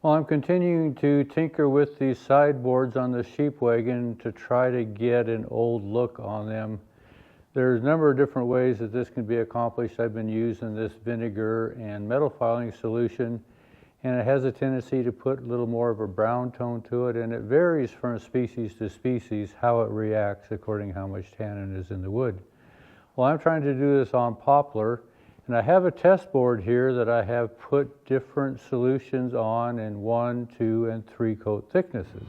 Well, I'm continuing to tinker with these sideboards on the sheep wagon to try to get an old look on them. There's a number of different ways that this can be accomplished. I've been using this vinegar and metal filing solution, and it has a tendency to put a little more of a brown tone to it, and it varies from species to species how it reacts according to how much tannin is in the wood. Well, I'm trying to do this on poplar, and I have a test board here that I have put different solutions on in 1, 2, and 3 coat thicknesses.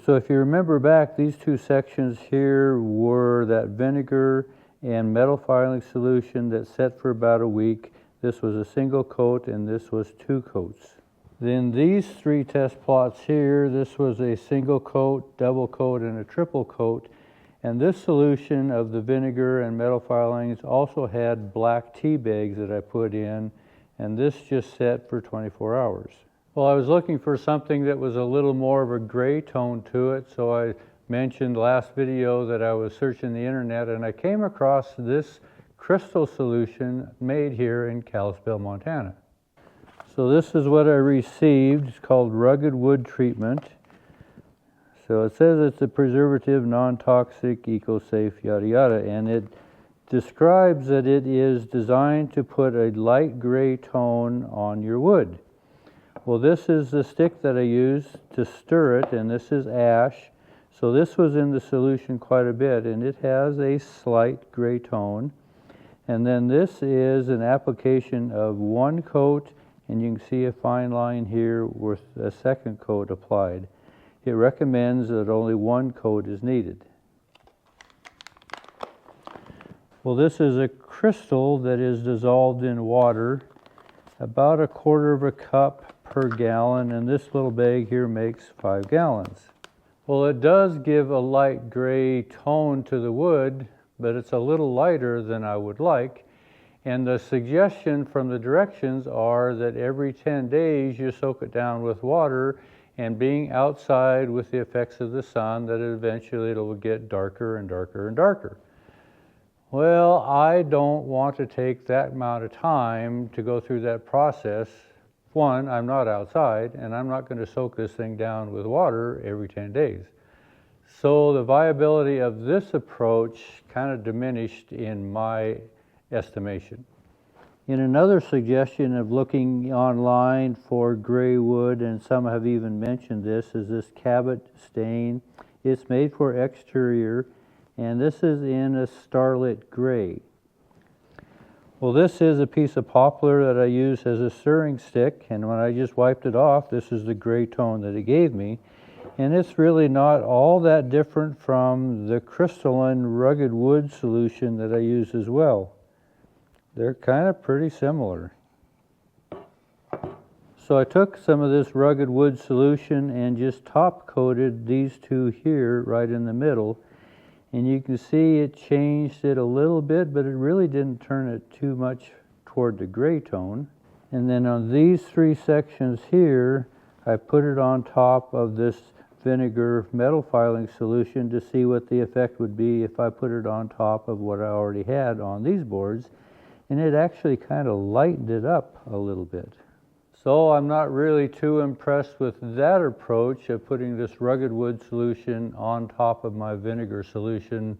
So if you remember back, these two sections here were that vinegar and metal filing solution that set for about a week. This was a single coat and this was 2 coats. Then these 3 test plots here, this was a single coat, double coat, and a triple coat. And this solution of the vinegar and metal filings also had black tea bags that I put in, and this just set for 24 hours. Well, I was looking for something that was a little more of a gray tone to it, so I mentioned last video that I was searching the internet and I came across this crystal solution made here in Kalispell, Montana. So this is what I received. It's called Rugged Wood Treatment. So it says it's a preservative, non-toxic, eco-safe, yada yada, and it describes that it is designed to put a light gray tone on your wood. Well, this is the stick that I used to stir it, and this is ash. So this was in the solution quite a bit, and it has a slight gray tone. And then this is an application of 1 coat, and you can see a fine line here with a 2nd coat applied. It recommends that only 1 coat is needed. Well, this is a crystal that is dissolved in water, about 1/4 cup per gallon, and this little bag here makes 5 gallons. Well, it does give a light gray tone to the wood, but it's a little lighter than I would like. And the suggestion from the directions are that every 10 days you soak it down with water, and being outside with the effects of the sun, that eventually it'll get darker and darker and darker. Well, I don't want to take that amount of time to go through that process. 1, I'm not outside, and I'm not going to soak this thing down with water every 10 days. So the viability of this approach kind of diminished in my estimation. In another suggestion of looking online for gray wood, and some have even mentioned this, is this Cabot stain. It's made for exterior, and this is in a starlit gray. Well, this is a piece of poplar that I use as a stirring stick, and when I just wiped it off, this is the gray tone that it gave me. And it's really not all that different from the crystalline rugged wood solution that I use as well. They're kind of pretty similar. So I took some of this rugged wood solution and just top coated these 2 here right in the middle. And you can see it changed it a little bit, but it really didn't turn it too much toward the gray tone. And then on these 3 sections here, I put it on top of this vinegar metal filing solution to see what the effect would be if I put it on top of what I already had on these boards. And it actually kind of lightened it up a little bit. So I'm not really too impressed with that approach of putting this rugged wood solution on top of my vinegar solution.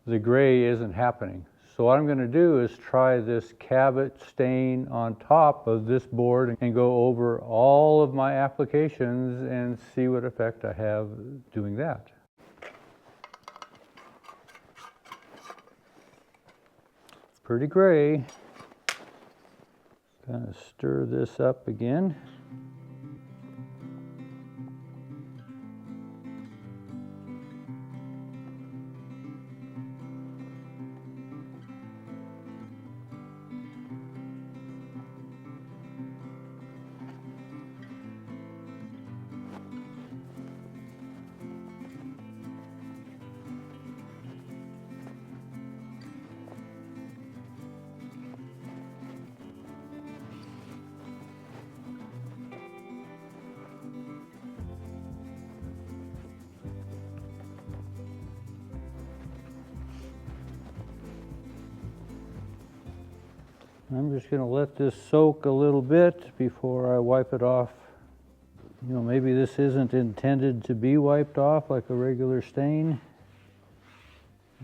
The gray isn't happening. So what I'm going to do is try this Cabot stain on top of this board and go over all of my applications and see what effect I have doing that. It's pretty gray. Kind of stir this up again. I'm just gonna let this soak a little bit before I wipe it off. You know, maybe this isn't intended to be wiped off like a regular stain.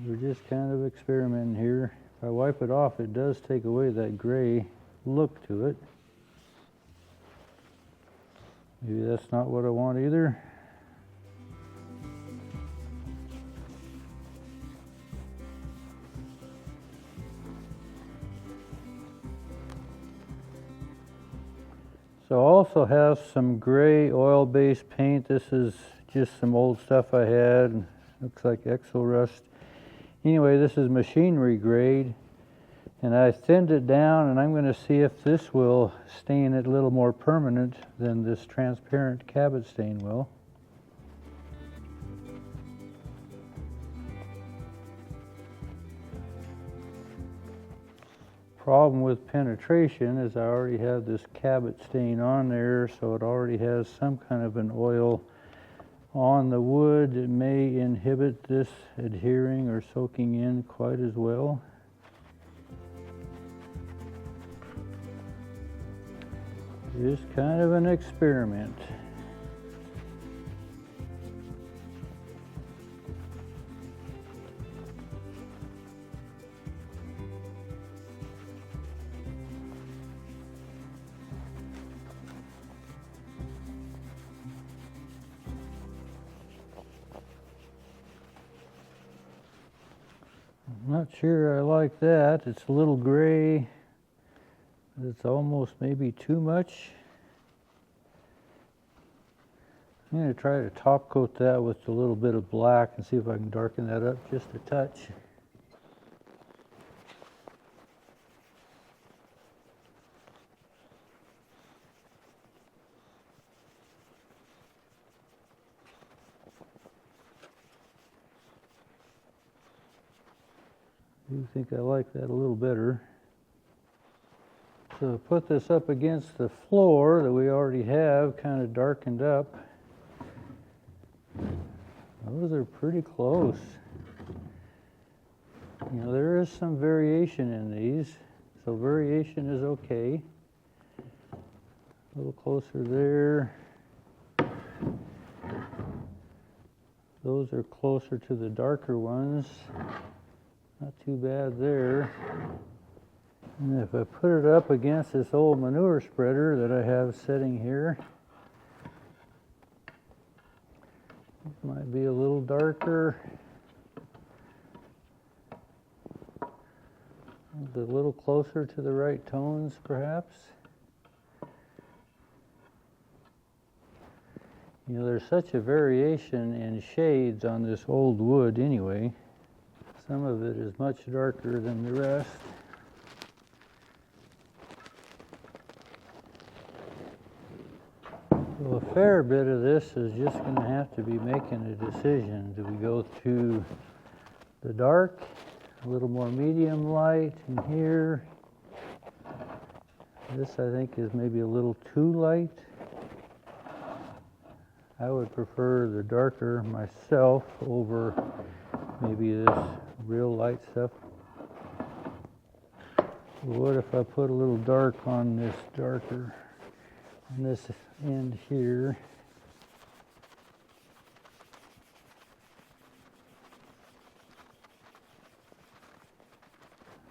We're just kind of experimenting here. If I wipe it off, it does take away that gray look to it. Maybe that's not what I want either. So I also have some gray oil-based paint. This is just some old stuff I had. Looks like Exorust. Anyway, this is machinery grade. And I thinned it down, and I'm going to see if this will stain it a little more permanent than this transparent Cabot stain will. Problem with penetration is I already have this Cabot stain on there, so it already has some kind of an oil on the wood. It may inhibit this adhering or soaking in quite as well. Just kind of an experiment. I'm not sure I like that. It's a little gray. It's almost maybe too much. I'm going to try to top coat that with a little bit of black and see if I can darken that up just a touch. I do think I like that a little better. So put this up against the floor that we already have kind of darkened up. Those are pretty close. You know, there is some variation in these, so variation is okay. A little closer there. Those are closer to the darker ones. Not too bad there. And if I put it up against this old manure spreader that I have sitting here, it might be a little darker. A little closer to the right tones, perhaps. You know, there's such a variation in shades on this old wood anyway. Some of it is much darker than the rest. So a fair bit of this is just going to have to be making a decision. Do we go to the dark, a little more medium light in here? This I think is maybe a little too light. I would prefer the darker myself over maybe this real light stuff. What if I put a little dark on this darker, on this end here?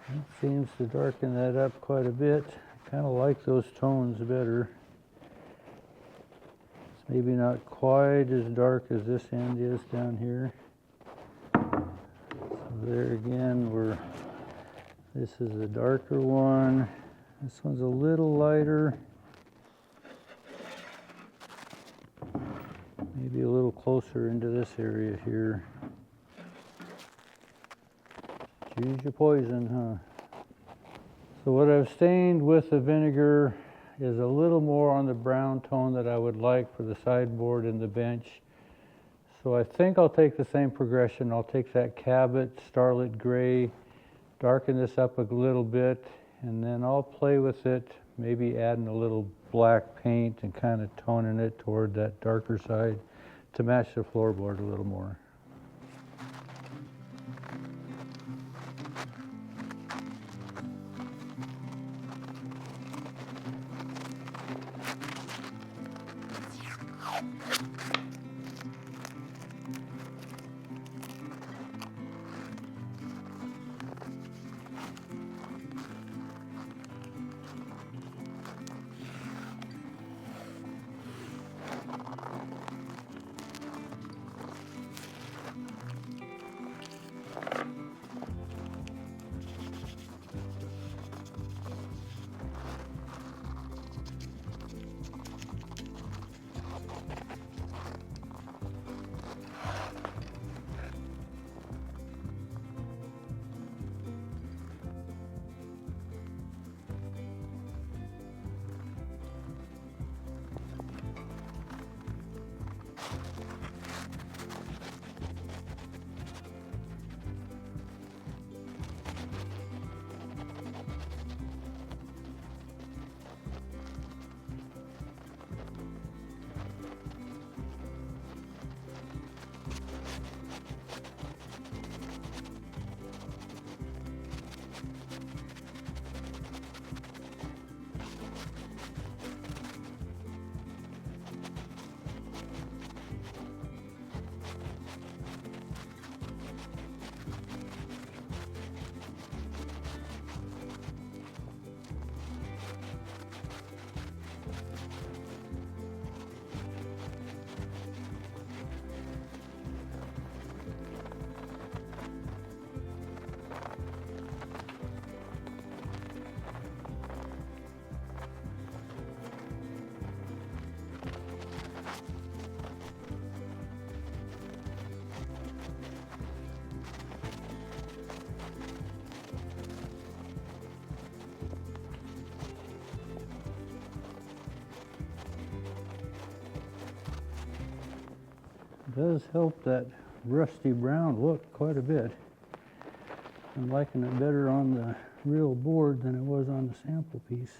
It seems to darken that up quite a bit. I kind of like those tones better. It's maybe not quite as dark as this end is down here. So there again, this is a darker one. This one's a little lighter. Maybe a little closer into this area here. Choose your poison, huh? So what I've stained with the vinegar is a little more on the brown tone that I would like for the sideboard and the bench. So I think I'll take the same progression. I'll take that Cabot Starlit Gray, darken this up a little bit, and then I'll play with it, maybe adding a little black paint and kind of toning it toward that darker side to match the floorboard a little more. Does help that rusty brown look quite a bit. I'm liking it better on the real board than it was on the sample piece.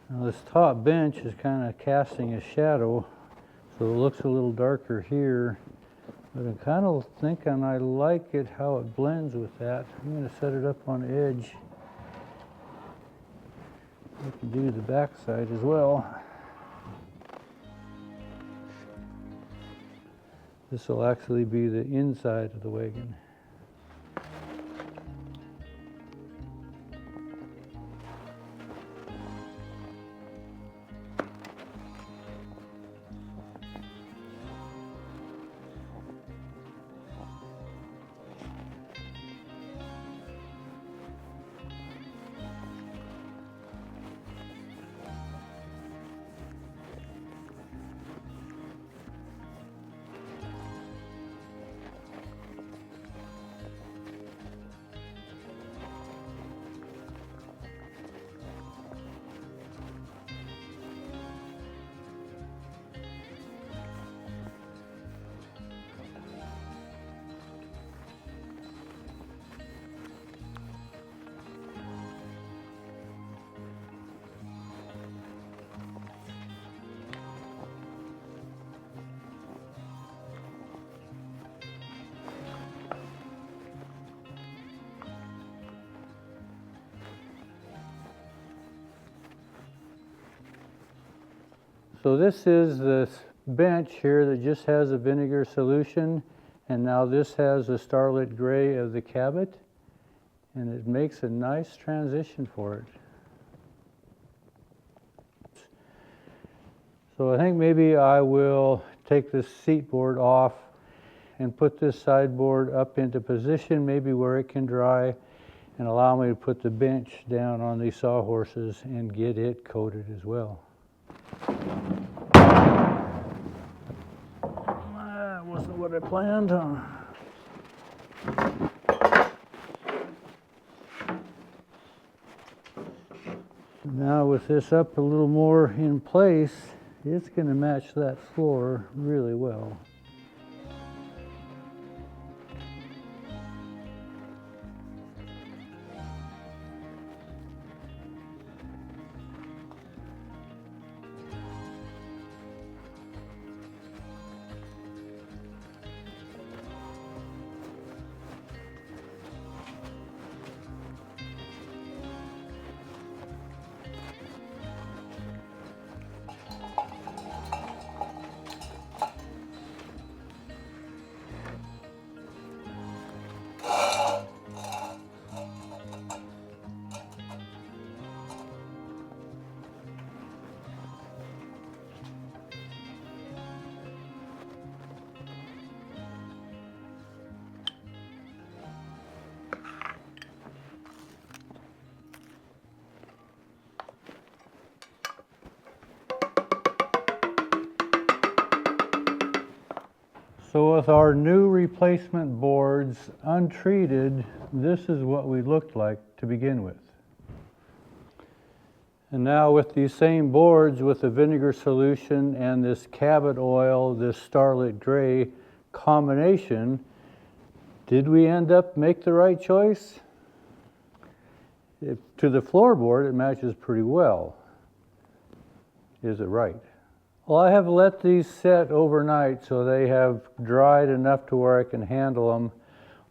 Now this top bench is kind of casting a shadow, so it looks a little darker here, but I'm kind of thinking I like it how it blends with that. I'm going to set it up on the edge. I can do the back side as well. This will actually be the inside of the wagon. So this is the bench here that just has a vinegar solution, and now this has the Starlit Gray of the Cabot, and it makes a nice transition for it. So I think maybe I will take this seat board off and put this sideboard up into position, maybe where it can dry, and allow me to put the bench down on these sawhorses and get it coated as well. That wasn't what I planned on. Now with this up a little more in place, it's going to match that floor really well. So with our new replacement boards untreated, this is what we looked like to begin with. And now with these same boards with the vinegar solution and this Cabot oil, this Starlit Gray combination, did we end up make the right choice? To the floorboard, it matches pretty well. Is it right? Well, I have let these set overnight so they have dried enough to where I can handle them.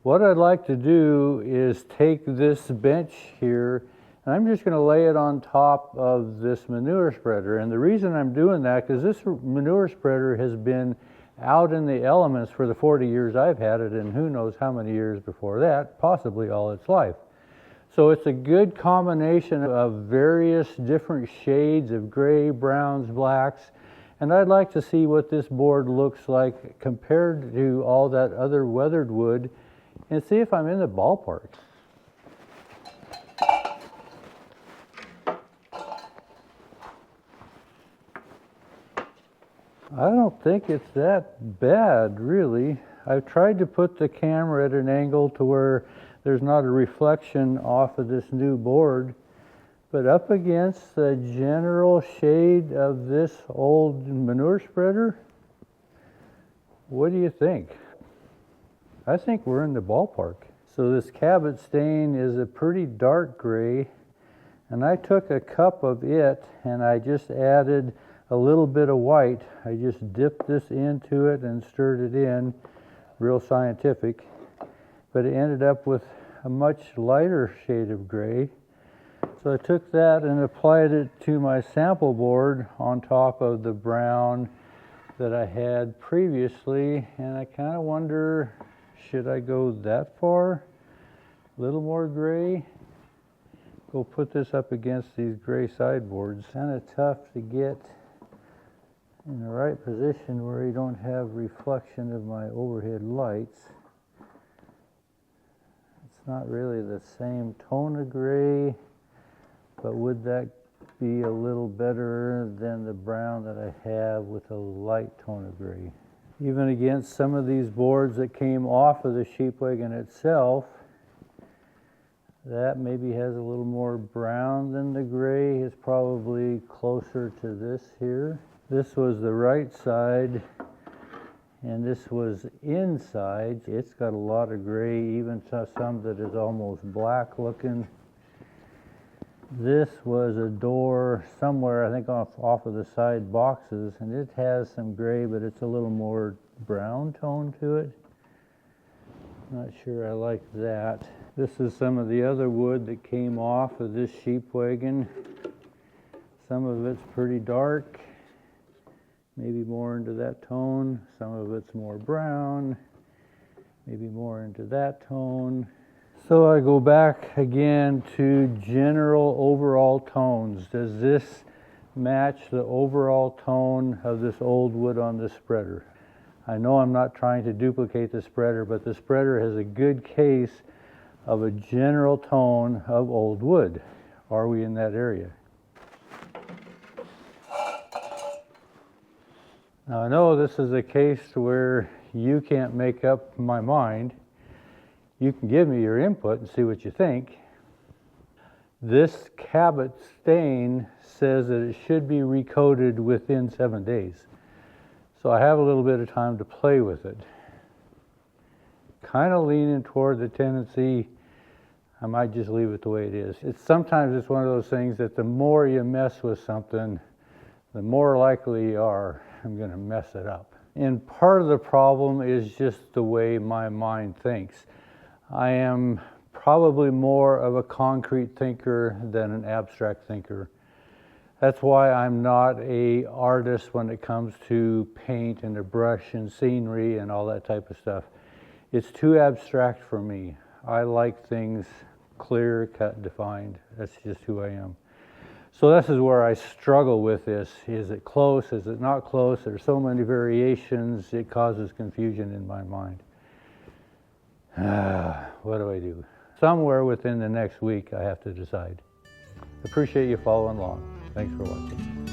What I'd like to do is take this bench here and I'm just going to lay it on top of this manure spreader. And the reason I'm doing that, because this manure spreader has been out in the elements for the 40 years I've had it, and who knows how many years before that, possibly all its life. So it's a good combination of various different shades of gray, browns, blacks, and I'd like to see what this board looks like compared to all that other weathered wood and see if I'm in the ballpark. I don't think it's that bad, really. I've tried to put the camera at an angle to where there's not a reflection off of this new board, but up against the general shade of this old manure spreader, what do you think? I think we're in the ballpark. So this Cabot stain is a pretty dark gray, and I took a cup of it and I just added a little bit of white. I just dipped this into it and stirred it in, real scientific, but it ended up with a much lighter shade of gray. So I took that and applied it to my sample board on top of the brown that I had previously, and I kind of wonder, should I go that far? A little more gray? Go put this up against these gray sideboards. Kind of tough to get in the right position where you don't have reflection of my overhead lights. It's not really the same tone of gray, but would that be a little better than the brown that I have with a light tone of gray? Even against some of these boards that came off of the sheep wagon itself, that maybe has a little more brown than the gray. Is probably closer to this here. This was the right side, and this was inside. It's got a lot of gray, even some that is almost black looking. This was a door somewhere, I think off of the side boxes, and it has some gray, but it's a little more brown tone to it. Not sure I like that. This is some of the other wood that came off of this sheep wagon. Some of it's pretty dark, maybe more into that tone. Some of it's more brown, maybe more into that tone. So I go back again to general overall tones. Does this match the overall tone of this old wood on the spreader? I know I'm not trying to duplicate the spreader, but the spreader has a good case of a general tone of old wood. Are we in that area? Now I know this is a case where you can't make up my mind. You can give me your input and see what you think. This Cabot stain says that it should be recoated within 7 days. So I have a little bit of time to play with it. Kind of leaning toward the tendency, I might just leave it the way it is. Sometimes it's one of those things that the more you mess with something, the more likely you are, I'm going to mess it up. And part of the problem is just the way my mind thinks. I am probably more of a concrete thinker than an abstract thinker. That's why I'm not an artist when it comes to paint and a brush and scenery and all that type of stuff. It's too abstract for me. I like things clear, cut, defined. That's just who I am. So this is where I struggle with this. Is it close? Is it not close? There's so many variations, it causes confusion in my mind. What do I do? Somewhere within the next week I have to decide. Appreciate you following along. Thanks for watching.